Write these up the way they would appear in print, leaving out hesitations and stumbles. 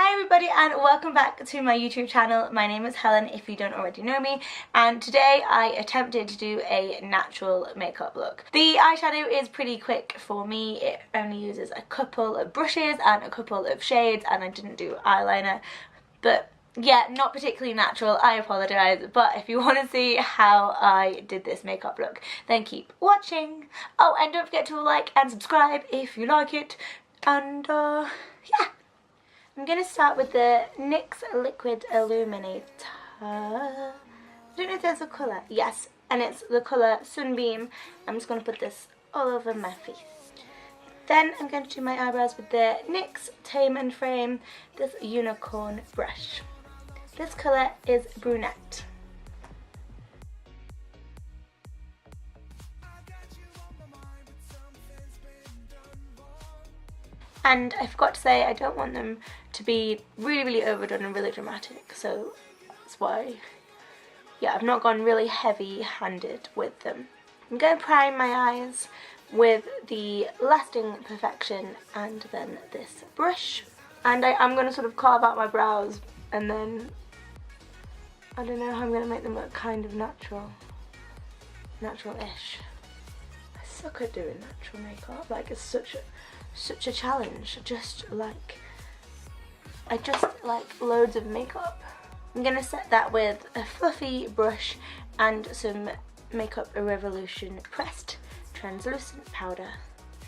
Hi everybody and welcome back to my YouTube channel. My name is Helen if you don't already know me, and today I attempted to do a natural makeup look. The eyeshadow is pretty quick for me. It only uses a couple of brushes and a couple of shades, and I didn't do eyeliner, but yeah, not particularly natural, I apologise, but if you want to see how I did this makeup look, then keep watching. Oh, and don't forget to like and subscribe if you like it, and yeah. I'm going to start with the NYX Liquid Illuminator. I don't know if there's a colour. Yes, and it's the colour Sunbeam. I'm just going to put this all over my face. Then I'm going to do my eyebrows with the NYX Tame and Frame, this unicorn brush. This colour is Brunette. And I forgot to say, I don't want them to be really overdone and really dramatic, so that's why, yeah, I've not gone really heavy-handed with them. I'm going to prime my eyes with the Lasting Perfection and then this brush. And I'm going to sort of carve out my brows, and then, I don't know how I'm going to make them look kind of natural. Natural-ish. I suck at doing natural makeup, like it's such a challenge. I just like loads of makeup. I'm gonna set that with a fluffy brush and some Makeup Revolution pressed translucent powder.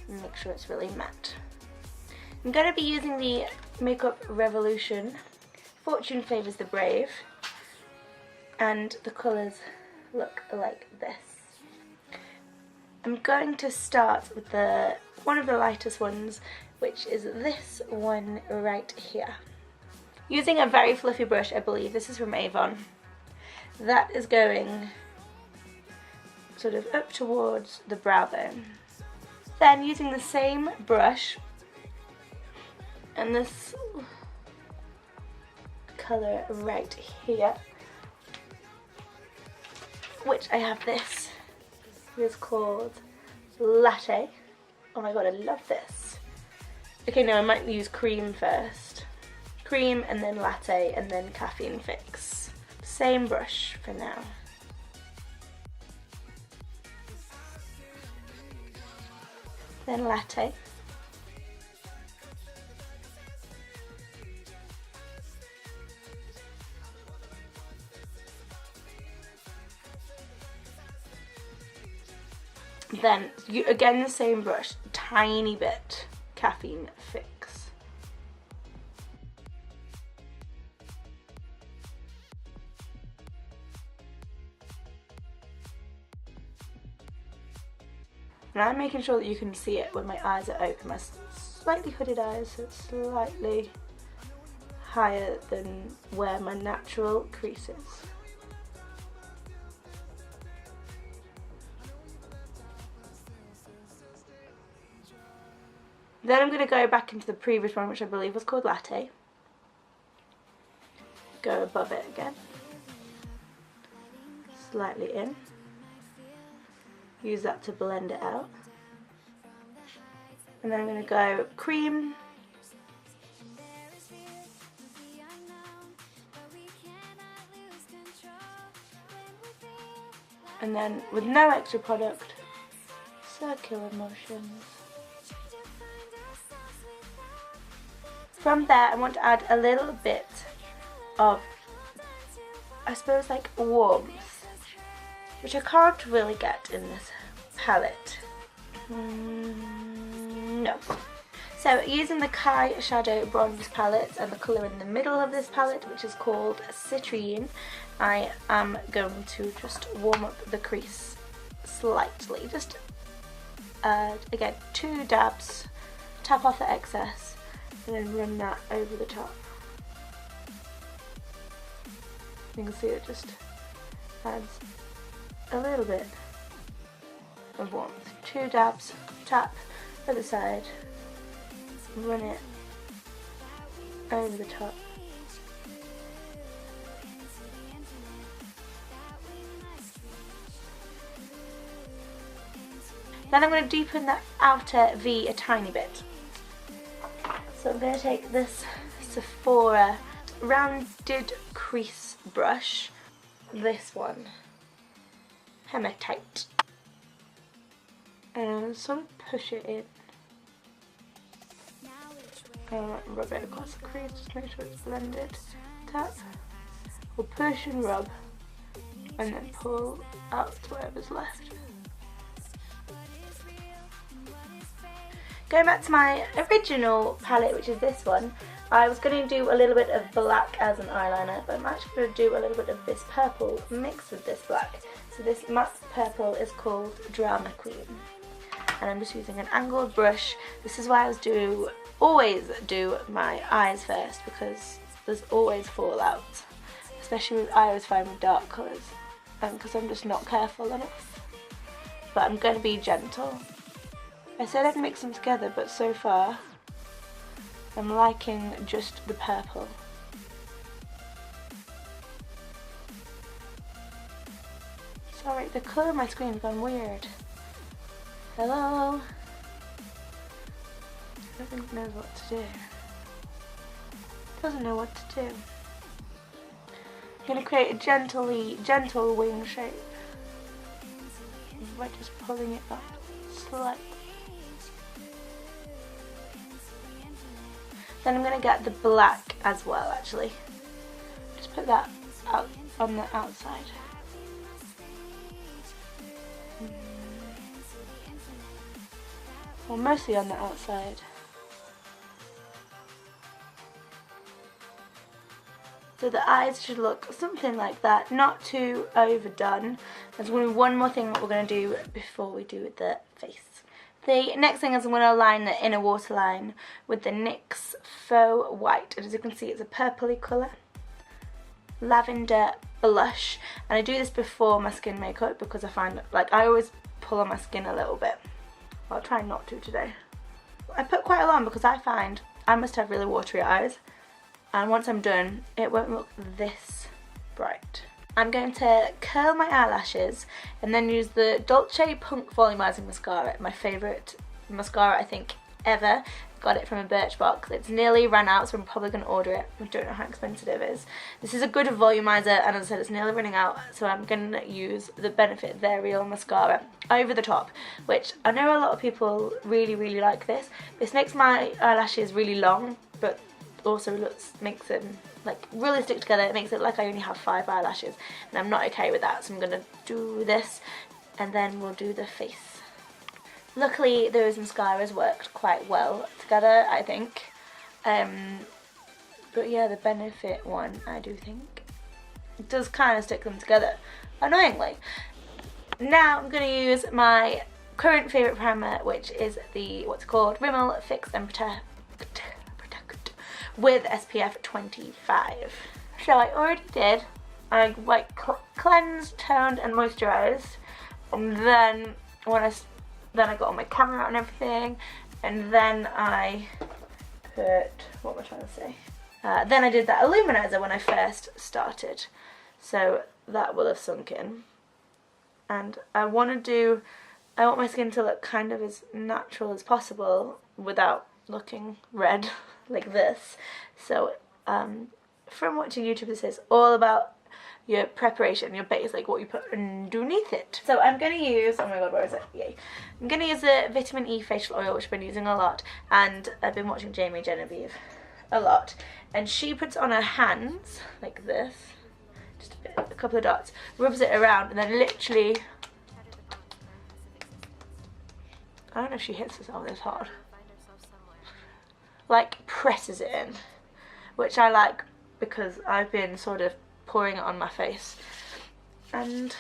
Make sure it's really matte. I'm gonna be using the Makeup Revolution Fortune Favours the Brave, and the colours look like this. I'm going to start with one of the lightest ones, which is this one right here. Using a very fluffy brush, I believe this is from Avon, that is going sort of up towards the brow bone. Then using the same brush and this colour right here, which I have this. It is called Latte. Oh my god, I love this. Okay, no, I might use cream first. Cream and then latte and then caffeine fix. Same brush for now. Then latte. Then, again the same brush, tiny bit, caffeine fix. And I'm making sure that you can see it when my eyes are open. My slightly hooded eyes, so it's slightly higher than where my natural crease is. Then I'm going to go back into the previous one, which I believe was called Latte. Go above it again. Slightly in. Use that to blend it out. And then I'm going to go Cream. And then, with no extra product, circular motions. From there, I want to add a little bit of, I suppose, like warmth, which I can't really get in this palette. No. So, using the Kyshadow bronze palette and the colour in the middle of this palette, which is called Citrine, I am going to just warm up the crease slightly. Just, again, 2 dabs, tap off the excess, and then run that over the top. You can see it just adds a little bit of warmth. 2 dabs, tap other side, run it over the top. Then I'm going to deepen that outer V a tiny bit. So I'm going to take this Sephora rounded crease brush. This one, Hematite, and sort of push it in. Rub it across the crease, just make sure it's blended. Tap, or push and rub, and then pull out whatever's left. Going back to my original palette, which is this one, I was going to do a little bit of black as an eyeliner, but I'm actually going to do a little bit of this purple mixed with this black. So this matte purple is called Drama Queen, and I'm just using an angled brush. This is why I always do my eyes first, because there's always fallout, especially with I always find with dark colours, because I'm just not careful enough. But I'm going to be gentle. I said I'd mix them together, but so far I'm liking just the purple. Sorry, the colour of my screen's gone weird. Hello? I don't think it knows what to do. It doesn't know what to do. I'm going to create a gentle wing shape by just pulling it up slightly. Then I'm going to get the black as well, actually. Just put that out on the outside. Well, mostly on the outside. So the eyes should look something like that, not too overdone. There's going to be one more thing that we're going to do before we do the face. The next thing is I'm going to line the inner waterline with the NYX Faux White. And as you can see, it's a purpley colour. Lavender blush. And I do this before my skin makeup because I find, like, I always pull on my skin a little bit. I'll try not to today. I put quite a lot on because I find I must have really watery eyes. And once I'm done, it won't look this bright. I'm going to curl my eyelashes and then use the Dolce Punk Volumizing Mascara, my favourite mascara I think ever. Got it from a Birchbox. It's nearly run out, so I'm probably going to order it. I don't know how expensive it is. This is a good volumizer, and as I said, it's nearly running out, so I'm going to use the Benefit They're Real mascara over the top, which I know a lot of people really like this. This makes my eyelashes really long, but also makes them like really stick together. It makes it like I only have 5 eyelashes, and I'm not okay with that, so I'm going to do this, and then we'll do the face. Luckily those mascaras worked quite well together, I think. But yeah, the Benefit one, I do think it does kind of stick them together, annoyingly. Now I'm going to use my current favourite primer, which is the, what's called Rimmel Fix and Protect with SPF 25. So I already did. I like cleansed, toned and moisturised, and then I got on my camera out and everything, and then I put, what am I trying to say? Then I did that Illuminizer when I first started, so that will have sunk in. And I want my skin to look kind of as natural as possible without looking red like this. So from watching YouTube, this is all about your preparation, your base, like what you put underneath it. So I'm going to use, oh my god, where is it? Yay. I'm going to use the Vitamin E facial oil, which I've been using a lot, and I've been watching Jamie Genevieve a lot, and she puts it on her hands like this, just a couple of dots, rubs it around, and then literally, I don't know if she hits herself this hard, like presses it in, which I like because I've been sort of pouring it on my face. And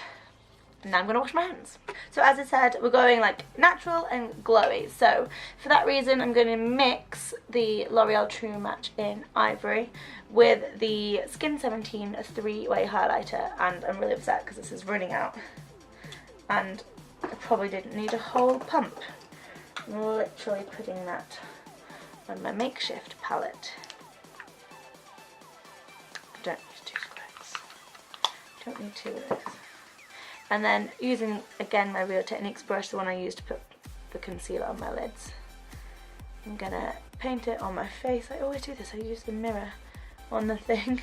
now I'm going to wash my hands. So as I said, we're going like natural and glowy. So for that reason, I'm going to mix the L'Oreal True Match in Ivory with the Skin 17 3-way highlighter. And I'm really upset because this is running out. And I probably didn't need a whole pump. I'm literally putting that on my makeshift palette. Don't need 2 squirts. Don't need 2 of those. And then using again my Real Techniques brush, the one I used to put the concealer on my lids, I'm gonna paint it on my face. I always do this, I use the mirror on the thing.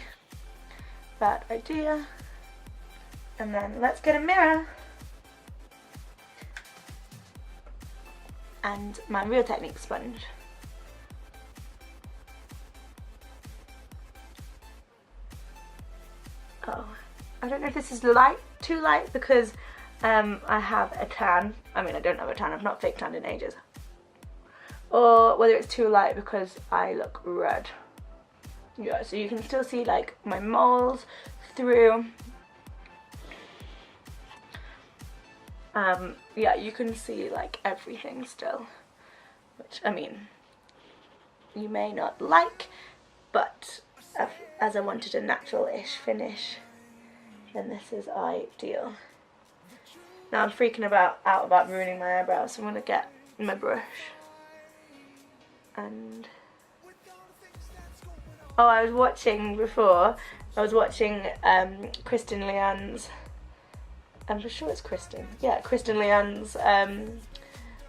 Bad idea. And then let's get a mirror. And my Real Technique sponge. Oh, I don't know if this is light, too light, because I have a tan. I mean, I don't have a tan, I've not fake tanned in ages. Or whether it's too light because I look red. Yeah, so you can still see like my moles through. Yeah, you can see like everything still, which I mean, you may not like, but as I wanted a natural-ish finish, then this is ideal. Now I'm freaking out about ruining my eyebrows, so I'm gonna get my brush. And oh, I was watching Kristen Leanne's, I'm sure it's Kristen. Yeah, Kristen Leanne's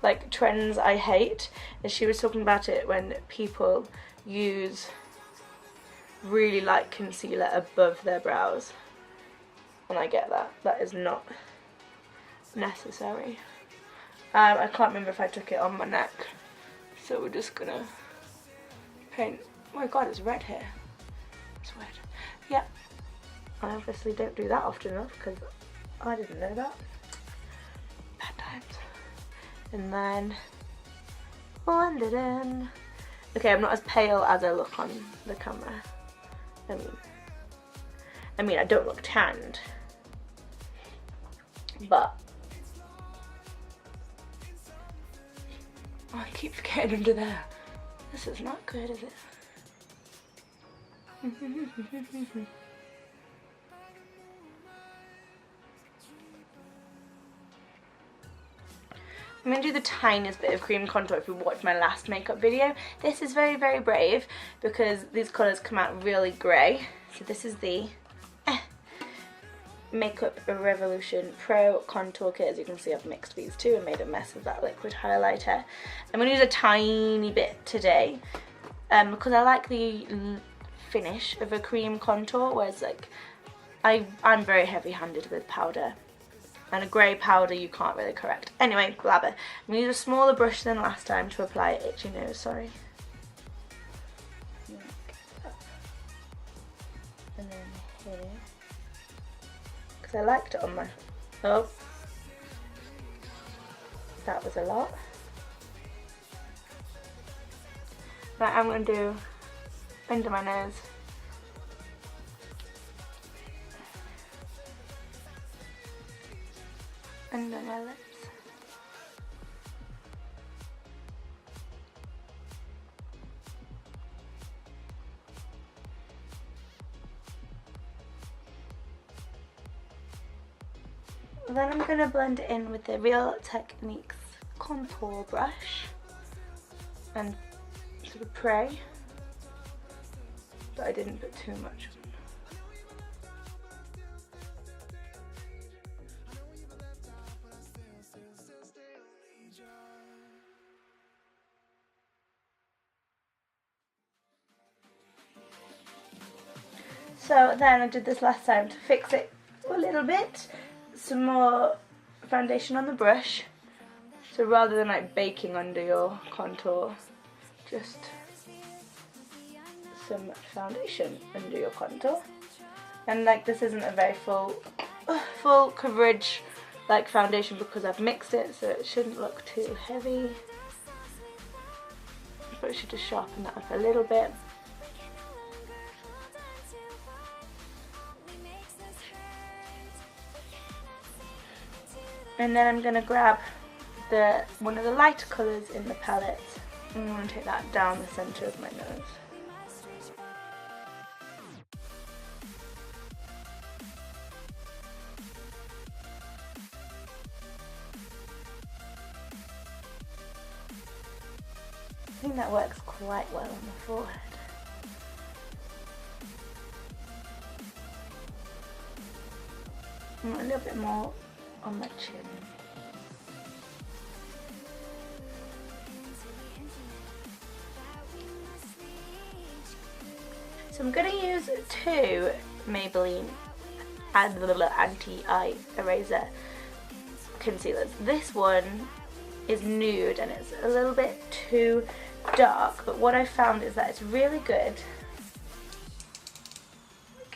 like trends I hate, and she was talking about it when people use really light concealer above their brows, and I get that. That is not necessary. I can't remember if I took it on my neck, so we're just gonna paint. Oh my god, it's red here. It's red. Yeah, I obviously don't do that often enough because I didn't know that. Bad times. And then blend it in. Okay, I'm not as pale as I look on the camera. I mean, I don't look tanned, but oh, I keep getting under there. This is not good, is it? I'm going to do the tiniest bit of cream contour if you watched my last makeup video. This is very, very brave because these colours come out really grey. So this is the Makeup Revolution Pro Contour Kit. As you can see, I've mixed these two and made a mess of that liquid highlighter. I'm going to use a tiny bit today because I like the finish of a cream contour, whereas like I'm very heavy-handed with powder. And a grey powder you can't really correct. Anyway, blabber. I'm going to use a smaller brush than last time to apply itchy nose, sorry. And then here. Because I liked it on my... Oh. That was a lot. Right, I'm going to do under my nose. Under my lips. Then I'm going to blend it in with the Real Techniques contour brush and sort of pray that I didn't put too much. So then I did this last time to fix it a little bit. Some more foundation on the brush. So rather than like baking under your contour, just some foundation under your contour. And like this isn't a very full coverage like foundation because I've mixed it, so it shouldn't look too heavy. But I should just sharpen that up a little bit. And then I'm going to grab one of the lighter colours in the palette and I'm going to take that down the centre of my nose. I think that works quite well on the forehead. And a little bit more on my chin. So I'm going to use two Maybelline anti-eye eraser concealers. This one is nude and it's a little bit too dark, but what I found is that it's really good.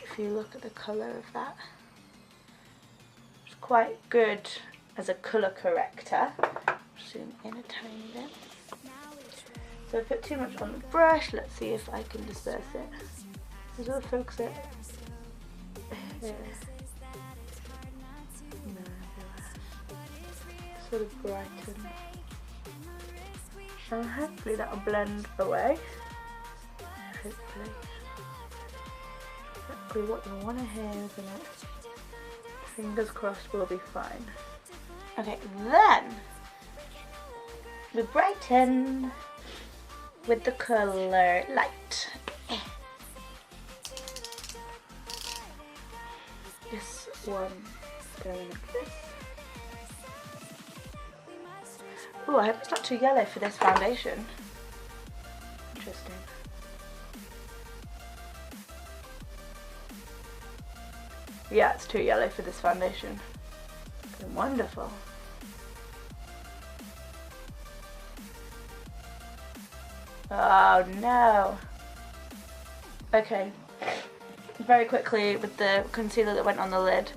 If you look at the colour of that, it's quite good as a colour corrector. Zoom in a tiny bit. So I put too much on the brush. Let's see if I can disperse it. As well focus it here. No, sort of brighten. And hopefully that'll blend away. Hopefully. Exactly what you want to hear, isn't it? Fingers crossed we'll be fine. Okay, then we brighten with the colour light. This one going like this. Oh, I hope it's not too yellow for this foundation. Interesting. Yeah, it's too yellow for this foundation. Wonderful. Oh no. Okay. Very quickly with the concealer that went on the lid.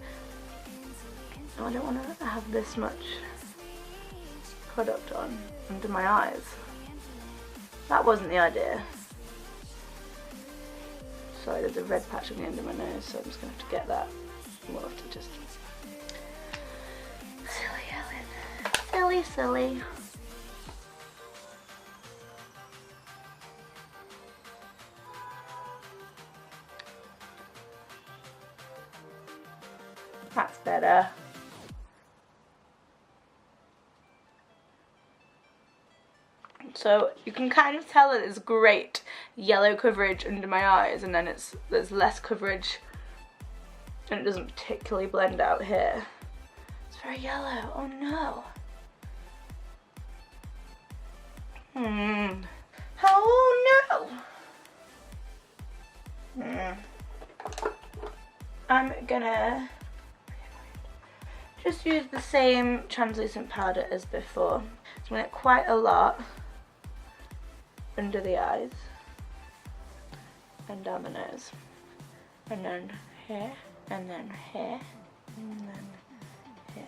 Oh, I don't want to have this much product on under my eyes. That wasn't the idea. Sorry, there's a red patch on the end of my nose, so I'm just going to have to get that. We'll have to just... Silly Ellen. Silly, silly. That's better. So you can kind of tell that there's great yellow coverage under my eyes, and then there's less coverage and it doesn't particularly blend out here. It's very yellow. Oh no. Oh no. I'm gonna just use the same translucent powder as before. So I'm gonna get quite a lot under the eyes and down the nose, and then here, and then here, and then here.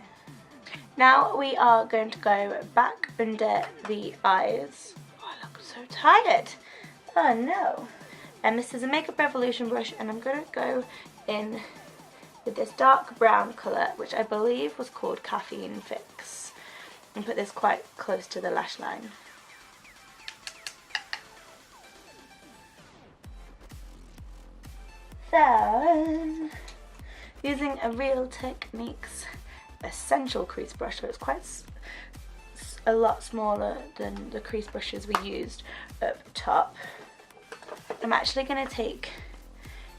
Now we are going to go back under the eyes. Oh, I look so tired. Oh no. And this is a Makeup Revolution brush, and I'm going to go in with this dark brown colour, which I believe was called Caffeine Fix, and put this quite close to the lash line. Then, using a Real Techniques Essential Crease brush, so it's quite a lot smaller than the crease brushes we used up top. I'm actually going to take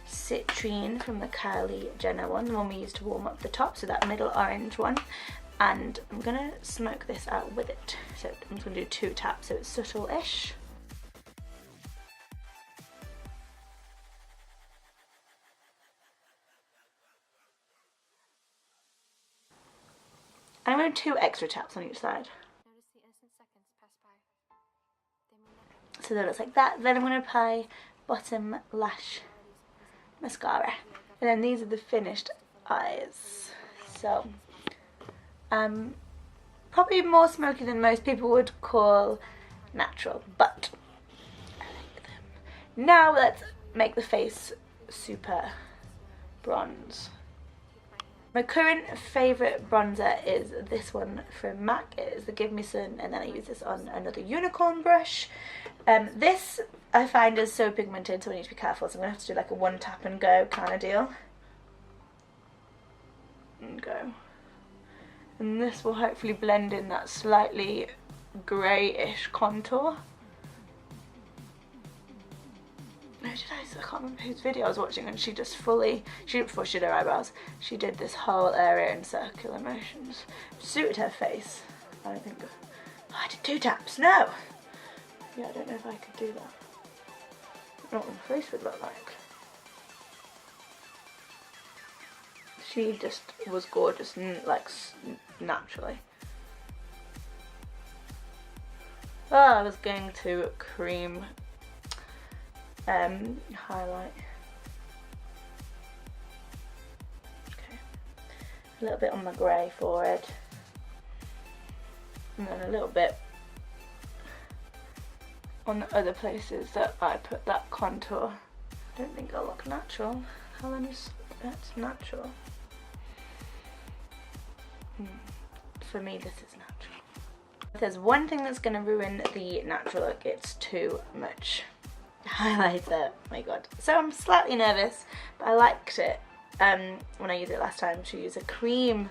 Citrine from the Kylie Jenner one, the one we used to warm up the top, so that middle orange one, and I'm going to smoke this out with it. So I'm just going to do 2 taps so it's subtle-ish. And I'm going to do 2 extra taps on each side. So that looks like that. Then I'm going to apply bottom lash mascara. And then these are the finished eyes. So, probably more smoky than most people would call natural, but I like them. Now let's make the face super bronze. My current favourite bronzer is this one from MAC. It is the Give Me Sun, and then I use this on another unicorn brush. This I find is so pigmented, so I need to be careful, so I'm going to have to do like a 1 tap and go kind of deal. And go. And this will hopefully blend in that slightly greyish contour. No, did I can't remember whose video I was watching, and she just before she did her eyebrows, she did this whole area in circular motions. Suited her face. I think, oh, I did 2 taps, no! Yeah, I don't know if I could do that. Not what my face would look like. She just was gorgeous, like naturally. Oh, I was going to cream highlight. Okay, a little bit on my grey forehead, and then a little bit on the other places that I put that contour. I don't think I'll look natural. Helen is, that's natural. For me, this is natural. If there's one thing that's going to ruin the natural look, it's too much highlighter. Oh my god. So I'm slightly nervous, but I liked it when I used it last time, to use a cream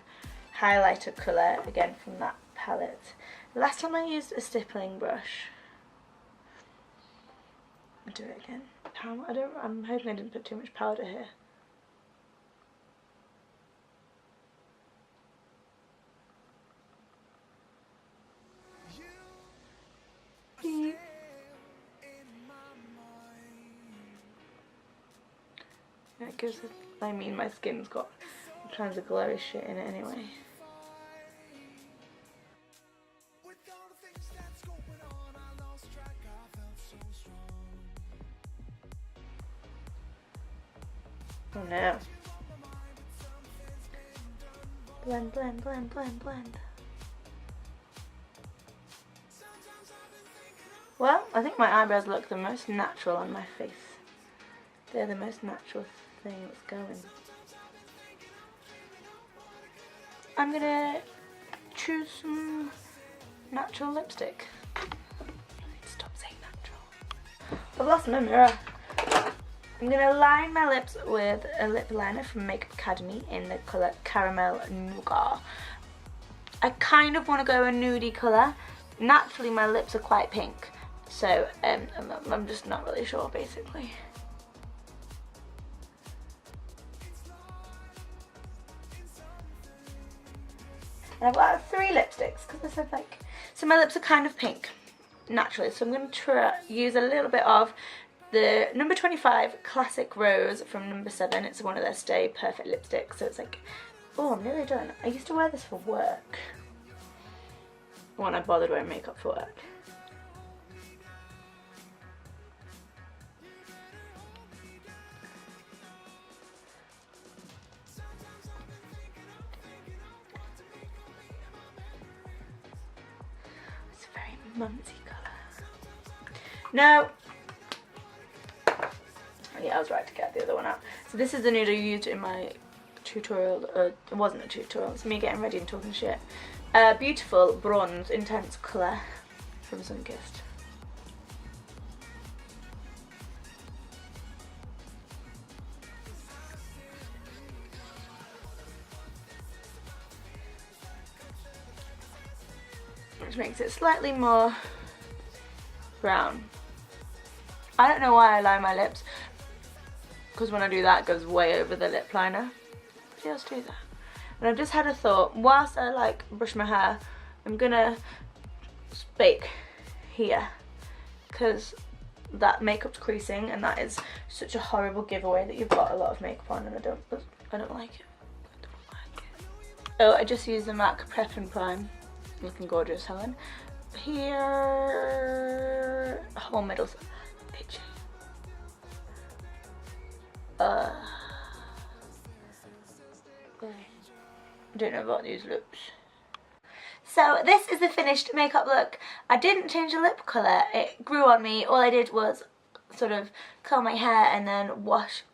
highlighter colour, again from that palette. Last time I used a stippling brush. I'll do it again. I'm hoping I didn't put too much powder here. It gives it, I mean, my skin's got all kinds of glowy shit in it anyway. Oh no. Blend, blend, blend, blend, blend. Well, I think my eyebrows look the most natural on my face. They're the most natural thing that's going. I'm gonna choose some natural lipstick. Stop saying natural. I've lost my mirror. I'm going to line my lips with a lip liner from Makeup Academy in the colour Caramel Nougat. I kind of want to go a nudie colour. Naturally my lips are quite pink, so I'm just not really sure basically. And I've got 3 lipsticks because I said like, so my lips are kind of pink naturally, so I'm going to use a little bit of the number 25 Classic Rose from number 7. It's one of their Stay Perfect lipsticks, so it's like, oh, I'm nearly done. I used to wear this for work when I bothered wearing makeup for work. It's a very mumsy colour. No! Yeah, I was right to get the other one out. So this is the nude I used in my tutorial. It wasn't a tutorial, it's me getting ready and talking shit. Beautiful bronze intense colour from Sunkissed. Which makes it slightly more brown. I don't know why I line my lips, because when I do that it goes way over the lip liner. Nobody else do that. And I've just had a thought, whilst I like brush my hair, I'm gonna bake here, because that makeup's creasing and that is such a horrible giveaway that you've got a lot of makeup on, and I don't like it. I don't like it. Oh, I just used the MAC Prep and Prime. Looking gorgeous, Helen. Here, whole middle's itchy. I don't know about these lips. So this is the finished makeup look. I didn't change the lip colour, it grew on me. All I did was sort of curl my hair and then brush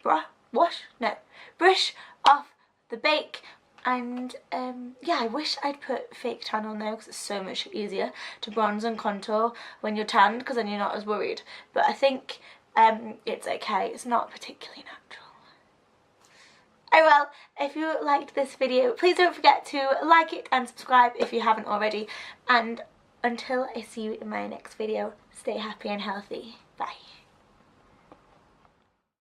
off the bake. And yeah, I wish I'd put fake tan on there because it's so much easier to bronze and contour when you're tanned, because then you're not as worried. But I think it's okay, it's not particularly natural. Oh well, if you liked this video, please don't forget to like it and subscribe if you haven't already. And until I see you in my next video, stay happy and healthy. Bye.